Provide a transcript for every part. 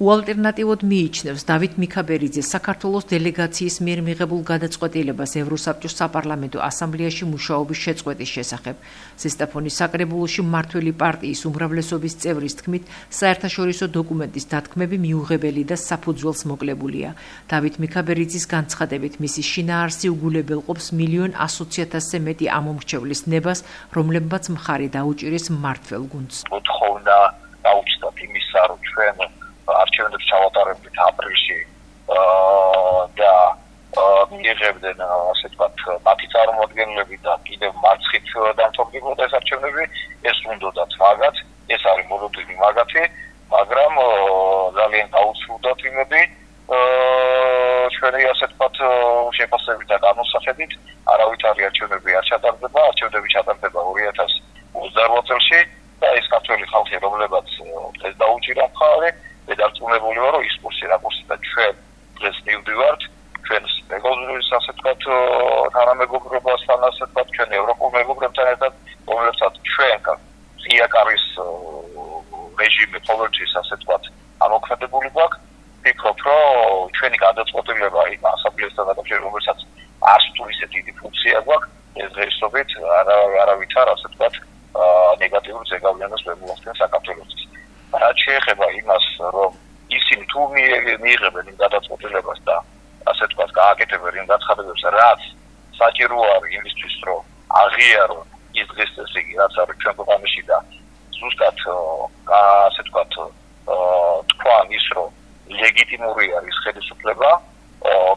უალტერნატივოდ მიიჩნევს დავით მიქაბერიძე საქართველოს დელეგაციის მიერ მიღებულ გადაწყვეტილებას ევროსაბჭოს საპარლამენტო ასამბლეაში მუშაობის შეწყვეტის შესახებ. ზესტაფონის საკრებულოში მმართველი პარტიის უმრავლესობის წევრის თქმით, საერთაშორისო დოკუმენტის დათქმები მიუღებელი და საფუძველს მოკლებულია. დავით მიქაბერიძის განცხადებით, მისი შინაარსი უგულებელყოფს 1,100,000-ზე მეტი ამომრჩევლის ნებას, რომლებმაც მხარი დაუჭირეს მმართველ გუნდს. მოთხოვნა დაუჭდათ იმისა, რომ ჩვენ არჩევნებს ჩავატარებდით აპრილში და მიიღებდნენ ასე ვთქვათ მათი წარმომადგენლები და კიდევ მარცხით დამთავრდებოდა ეს არჩევნები, ეს უნდათ მაგათ, ეს არის მოლოდინი მაგათი, მაგრამ ძალიან დაუცვლოდათ იმები ჩვენი ასე ვთქვათ შეფასებით და განმოსახედით, არავითარი არჩევნები არ ჩატარდება, არჩევნები ჩატარდება 2028 წელში და ეს ქართველი ხალხი, რომლებაც ეს დაუჭირა მხარი, მე დარწმუნებული ვარ, რომ ის კურსი რა კურსი და ჩვენ დღეს მივდივართ, ჩვენს მეგობრებს ასე ვთქვათ, თანამეგობრობასთან ასე ვთქვათ, ჩვენ ევროპულ მეგობრებთან ერთად, რომლებსაც ჩვენ ზიაკარის რეჟიმი ყოველთვის ასე ვთქვათ, ამოქმედებული გვაქვს, ვფიქრობ, რომ ჩვენი გადაწყვეტილება იმ ასამბლეასთან დაკავშირებით, რომელსაც არც თუ ისე დიდი ფუნქცია გვაქვს, ეს დღესობით არავითარ ასე ვთქვათ, ნეგატიურ ზეგავლენას ვერ მოახდენს საქართველოსთვის. რაც შეეხება იმას, რომ ისინი თუ მიიღებენ იმ გადაწყვეტილებას და ასე ვთქვათ, გააკეთებენ იმ განცხადებებს, რაც საჭირო არის იმისთვის, რომ აღიარონ ის დღეს ეს იგი, რაც არის ჩვენ ქვეყანაში და ზუსტად ასე ვთქვათ, თქვან ის, რომ ლეგიტიმური არის ხელისუფლება,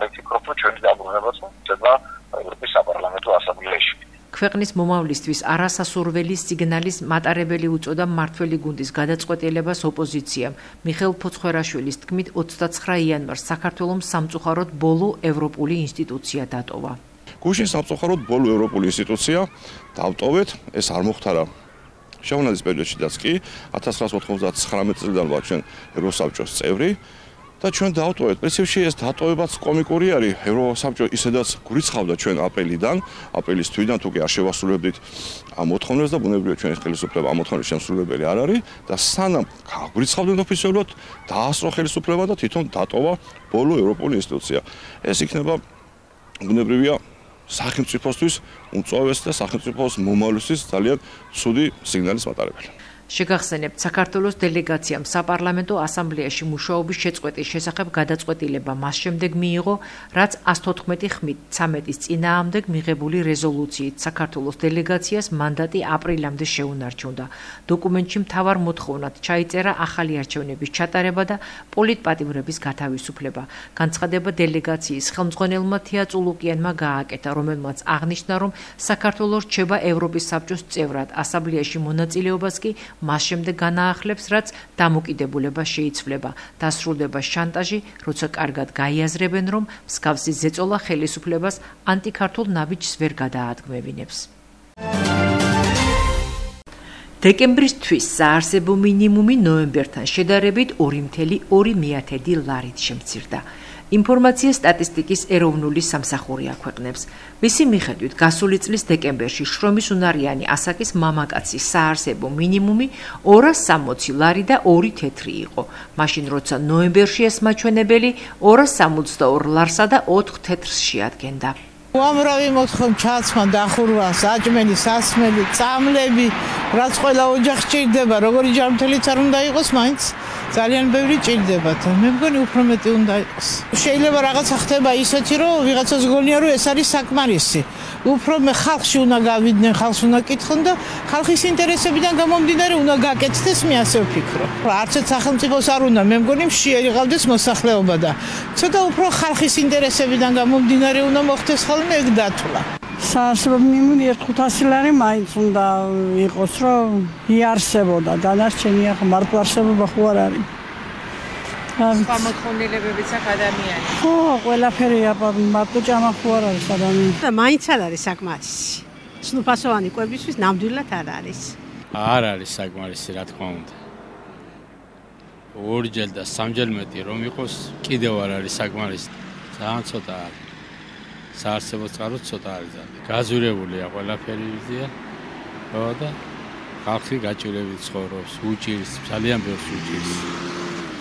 მე ვფიქრობ, რომ ჩვენი დაბრუნებაც ხდება ევროპის საპარლამენტო ასამბლეაში. ქვეყნის მომავლისთვის არასასურველი სიგნალის მატარებელი უწოდა მმართველი გუნდის გადაწყვეტილებას ოპოზიციამ. მიხეილ ფოცხვერაშვილის თქმით, 29 იანვარს საქართველოს სამწუხაროდ ბოლო ევროპული ინსტიტუცია დატოვა. გუშინ სამწუხაროდ ბოლო ევროპული ინსტიტუცია დავტოვეთ, ეს არ მოხდარა შევნაძის პერიოდშიდაც კი 1999 წლიდან ვარ ჩვენ ევროსაბჭოს წევრი და ჩვენ დავტოვეთ. პრინციპში ეს დატოვებაც კომიკური არის. ევროსაბჭო ისედაც გვრიცხავდა ჩვენ აპრილის თვიდან თუ კი არ შევასრულებდით ამ მოთხოვნებს და ბუნებრივია ჩვენი ხელისუფლება ამ მოთხოვნების შემსრულებელი არ არის და სანამ გვრიცხავდნენ ოფიციალურად დაასრულა ხელისუფლება და თვითონ დატოვა ბოლო ევროპული ინსტიტუცია. ეს იქნება ბუნებრივია სახელმწიფოსთვის უმწვავეს და სახელმწიფოს მომავლისთვის ძალიან ცუდი სიგნალის მატარებელი. შეგახსენებთ, საქართველოს დელეგაციამ საპარლამენტო ასამბლეაში მუშაობის შეწყვეტის შესახებ გადაწყვეტილება მას შემდეგ მიიღო, რაც 114 ხმით 13-ის წინააღმდეგ მიღებული რეზოლუციით საქართველოს დელეგაციას მანდატი აპრილამდე შეუნარჩუნდა. დოკუმენტში მთავარ მოთხოვნად ჩაიწერა ახალი არჩევნების ჩატარება და პოლიტპატიმრების გათავისუფლება. განცხადება დელეგაციის ხელმძღვანელმა თია წულუკიანმა გააკეთა, რომელმაც აღნიშნა, რომ საქართველოს რჩება ევროპის საბჭოს წევრად, ასამბლეაში მონაწილეობას კი მას შემდეგ განაახლებს, რაც დამოკიდებულება შეიცვლება. დასრულდება შანტაჟი, როცა კარგად გაიაზრებენ, რომ მსგავსი ზეწოლა ხელისუფლებას ანტიქართულ ნაბიჯს ვერ გადაადგმევინებს. დეკემბრის თვის საარსებო მინიმუმი ნოემბერთან შედარებით 2,2 ლარით შემცირდა. ინფორმაცია სტატისტიკის ეროვნული სამსახური აქვეყნებს. მისი მიხედვით, გასული წლის დეკემბერში შრომის უნარიანი ასაკის მამაკაცის საარსებო მინიმუმი 260 ლარი და 2 თეთრი იყო. მაშინ, როცა ნოემბერში ეს მაჩვენებელი 262 ლარსა და 4 თეთრს შეადგენდა. უამრავი მოთხოვნ ჩაცმა დახურვა, საჭმელი, სასმელი, წამლები, რაც ყველა ოჯახს ჭირდება, როგორი ჯანმრთელიც არ უნდა იყოს, მაინც ძალიან ბევრი ჭირდებათ. მე მგონი უფრო მეტი უნდა იყოს. შეიძლება რაღაცა ხდება ისეთი, რომ ვიღაცას გონია, რომ ეს არის საკმარისი. უფრო მე ხალხში უნდა გავიდნენ, ხალხს უნდა კითხონ და ხალხის ინტერესებიდან გამომდინარე უნდა გაკეთდეს, მე ასე ვფიქრობ. არც ერთ სახელმწიფოს არ უნდა, მე მგონი მშიერი ყავდეს მოსახლეობა და ცოტა უფრო ხალხის ინტერესებიდან გამომდინარე უნდა მოხდეს ხოლმე ეგ დათვლა. საარსებო მინიმუმი 500 ლარი მაინც უნდა იყოს, რომ იარსებოდა. დანარჩენი ახლა მარტო არსებობა ხო არ არის. გამოთხოვნილებებიც აქ ადამიანი. ხო, ყველაფერი მარტო ჭამა ხო არ არის ადამიანი. და მაინც არ არის საკმარისი. სნუფასოვანი კვებისთვის ნამდვილად არ არის. არ არის საკმარისი, რა თქმა უნდა. ორჯერ და სამჯერ მეტი რომ იყოს, კიდევ არ არის საკმარისი. ძალიან ცოტა არის. საარსებო წყაროც ცოტა არის ძალიან. გაზურებულია ყველაფერი ვიზია. ხო და ხალხი გაჭირებით ცხოვრობს, უჭირს, ძალიან ბევრს უჭირს.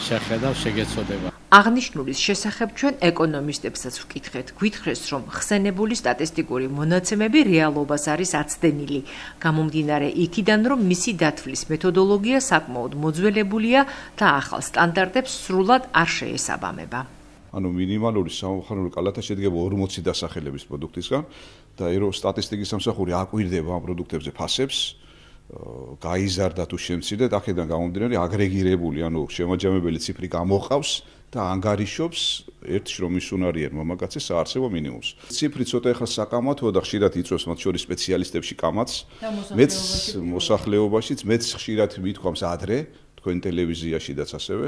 შეხედავს შეგეცოდება. აღნიშნულის შესახებ ჩვენ ეკონომისტებსაც ვკითხეთ. გვითხრეს, რომ ხსენებული სტატისტიკური მონაცემები რეალობას არის აცდენილი. გამომდინარე იქიდან, რომ მისი დათვლის მეთოდოლოგია საკმაოდ მოძველებულია და ახალ სტანდარტებს სრულად არ შეესაბამება. ანუ მინიმალური სამხაროო კალათა შედგება 40 დასახელების პროდუქტისგან და სტატისტიკის სამსახური აკვირდება ამ პროდუქტებზე ფასებს, გაიზარდა თუ შემცირდა, აქედან გამომდინარე აგრეგირებული, ანუ შემაჯამებელი ციფრი გამოყავს და ანგარიშობს ერთ შრომის უნარიან მამაკაცის საარსებო მინიმუმს. ციფრი ცოტა ახლა საკამათოა და ხშირად იწვევს მათ შორის სპეციალისტებში კამათს. მეც მოსახლეობაშიც მეც ხშირად მithქვამს ადრე თქვენ ტელევიზიაშიდაც ასევე,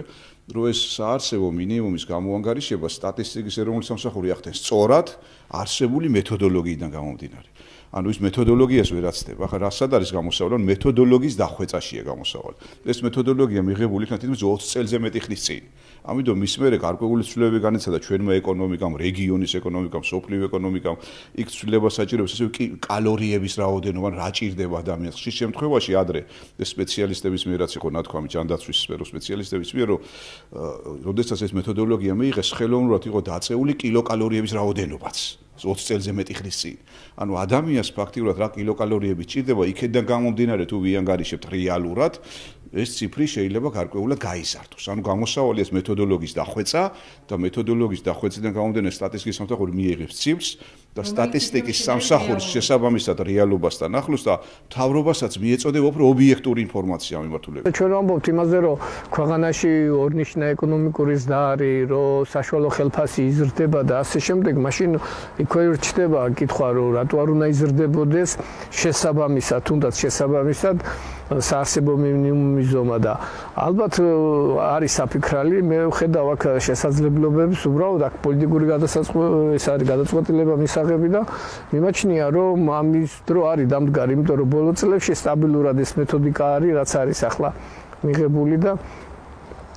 რომ ეს საარსებო მინიმუმის გამოანგარიშება სტატისტიკის ეროვნული სამსახური ახდენს სწორად არსებული მეთოდოლოგიიდან გამომდინარე. ანუ ის მეთოდოლოგიას ვერ აცდება. ახლა რასად არის გამოსავალი? მეთოდოლოგიის დახვეწაშია გამოსავალი. ეს მეთოდოლოგია მიღებული იქნა თითქმის 20 წელზე მეტი ხნის წინ. ამიტომ მის მერე გარკვეული ცვლილებები განიცადა ჩვენმა ეკონომიკამ, რეგიონის ეკონომიკამ, სოფლიო ეკონომიკამ. იქ ცვლილებას საჭიროებს ასევე კალორიების რაოდენობა, რა ჭირდება ადამიანს. ხშირ შემთხვევაში ადრე ეს სპეციალისტების მიერაც იყო ნათქვამი, ჯანდაცვის სფეროს სპეციალისტების მიერ, რომ როდესაც ეს მეთოდოლოგია მიიღეს, ხელოვნურად იყო დაწეული კილოკალორიების რაოდენობაც. 20 წელზე მეტი ხნის წინ. ანუ ადამიანს ფაქტიურად რა კილოკალორიები ჭირდება, იქედან გამომდინარე თუ ვიანგარიშებთ რეალურად, ეს ციფრი შეიძლება გარკვეულად გაიზარდოს. ანუ გამოსავალი ეს მეთოდოლოგიის დახვეწა და მეთოდოლოგიის დახვეწიდან გამომდინარე სტატისტიკის სამსახური მიიღებს ციფრს და სტატისტიკის სამსახურის შესაბამისად რეალობასთან ახლოს და მთავრობასაც მიეწოდება უფრო ობიექტური ინფორმაცია მიმართულებით. ჩვენ ვამბობთ იმაზე, რომ ქვეყანაში ორნიშნა ეკონომიკური ზრდა არის, რომ საშუალო ხელფასი იზრდება და ასე შემდეგ, მაშინ იქვე რჩება კითხვა, რომ რატო არ უნდა იზრდებოდეს შესაბამისად, თუნდაც შესაბამისად საარსებო მინიმუმის ზომა და ალბათ არის საფიქრალი, მე ვხედავ აქ შესაძლებლობებს, უბრალოდ აქ პოლიტიკური გადაწყვეტილება მისაღები და მიმაჩნია, რომ ამის დრო არის დამდგარი, იმიტომ რომ ბოლო წლებში სტაბილურად ეს მეთოდიკა არის, რაც არის ახლა მიღებული და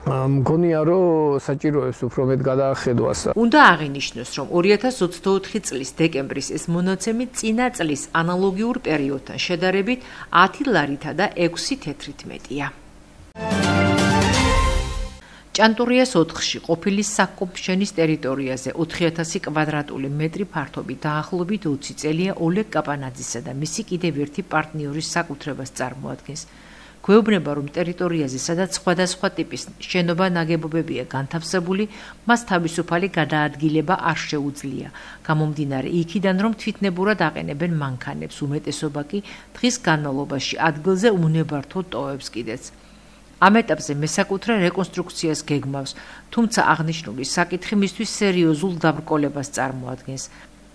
მგონია, რომ საჭიროებს უფრო მეტ გადაახედვას. უნდა აღინიშნოს, რომ 2024 წლის დეკემბრის ეს მონაცემი წინა წლის ანალოგიურ პერიოდთან შედარებით 10 ლარითა და 6 თეთრით მეტია. ჭანტურიას 4-ში ყოფილი საკომშენის ტერიტორიაზე 4000 კვადრატული მეტრი ფართობით დაახლოებით 20 წელია ოლეგ კაპანაძისა და მისი კიდევ ერთი პარტნიორის საკუთრებას წარმოადგენს. გვეუბნება, რომ ტერიტორიაზე, სადაც სხვადასხვა ტიპის შენობა ნაგებობებია განთავსებული, მას თავისუფალი გადაადგილება არ შეუძლია. გამომდინარე იქიდან, რომ თვითნებურად აყენებენ მანქანებს, უმეტესობა კი დღის განმავლობაში ადგილზე უნებართვოდ ტოვებს კიდეც. ამ ეტაპზე მესაკუთრე რეკონსტრუქციას გეგმავს, თუმცა აღნიშნული საკითხი მისთვის სერიოზულ დაბრკოლებას წარმოადგენს.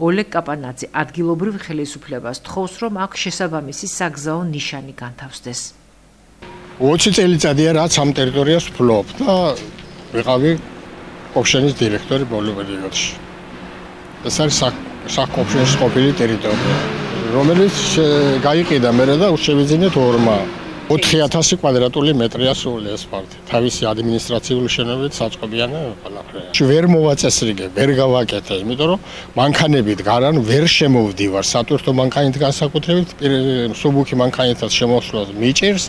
ოლეგ კაპანაძე ადგილობრივ ხელისუფლებას თხოვს, რომ აქ შესაბამისი საგზაო ნიშანი განთავსდეს. 20 წელიწადია რაც ამ ტერიტორიას ვფლობ და ვიყავი კომშენის დირექტორი ბოლო პერიოდში. ეს არის საკომშენის ყოფილი ტერიტორია, რომელიც გაიყიდა მერე და უშევიძინეთ ორმა. 4000 კვადრატული მეტრია სული ეს პარტი. თავისი ადმინისტრაციული შენობებით საწყობიანი ყველაფერია. ვერ მოვაწესრიგე, ვერ გავაკეთე, იმიტომ რომ მანქანებით გარან ვერ შემოვდივარ. სატვირთო მანქანით განსაკუთრებით, მსუბუქი მანქანითაც შემოსვლას მიჭირს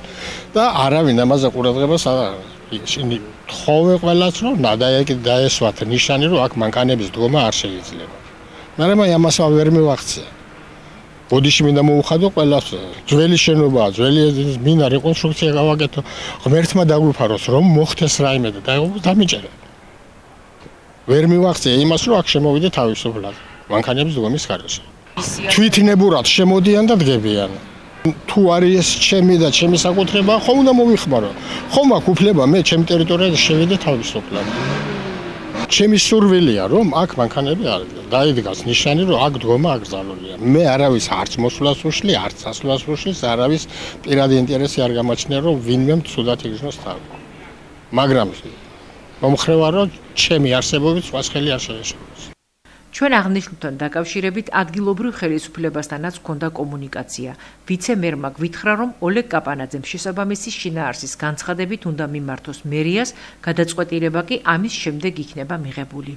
და არავინ ამაზე ყურადღებას არ აქვს. თხოვე ყველას, რომ დაესვათ ნიშანი, რომ აქ მანქანების დგომა არ შეიძლება. მაგრამ ამას ვერ მივახცია. ბოდიში მინდა მოუხადო ყველას, ძველი შენობა, ძველი მინდა რეკონსტრუქცია გავაკეთო, ღმერთმა დაგვიფაროს, რომ მოხდეს რაიმე და დამიჭერე. ვერ მივახცია იმას, რომ აქ შემოვიდე თავისუფლად, მანქანების დგომის გარეშე. თვითნებურად შემოდიან და დგებიან. თუ არის ეს ჩემი და ჩემი საკუთრება, ხომ უნდა მომიხმარო. ხომ აქ უფლება მე ჩემ ტერიტორიაზე შევიდე თავისუფლად. ჩემი სურვილია, რომ აქ მანქანები არის. დაიდგას ნიშანი, რომ აქ დგომა აკრძალულია. მე არავის არც მოსვლას უშლი, არც წასვლას უშლის, არავის პირადი ინტერესი არ გამაჩნია, რომ ვინმე ცუდად იგრძნოს თავი. მაგრამ მომხრევა, რომ ჩემი არსებობით სხვას ხელი არ შეეშალოს. ჩვენ აღნიშნულთან დაკავშირებით ადგილობრივ ხელისუფლებასთანაც ჰქონდა კომუნიკაცია. ვიცე-მერმა გვითხრა, რომ ოლეგ კაპანაძემ შესაბამისი შინაარსის განცხადებით უნდა მიმართოს მერიას, გადაწყვეტილება კი ამის შემდეგ იქნება მიღებული.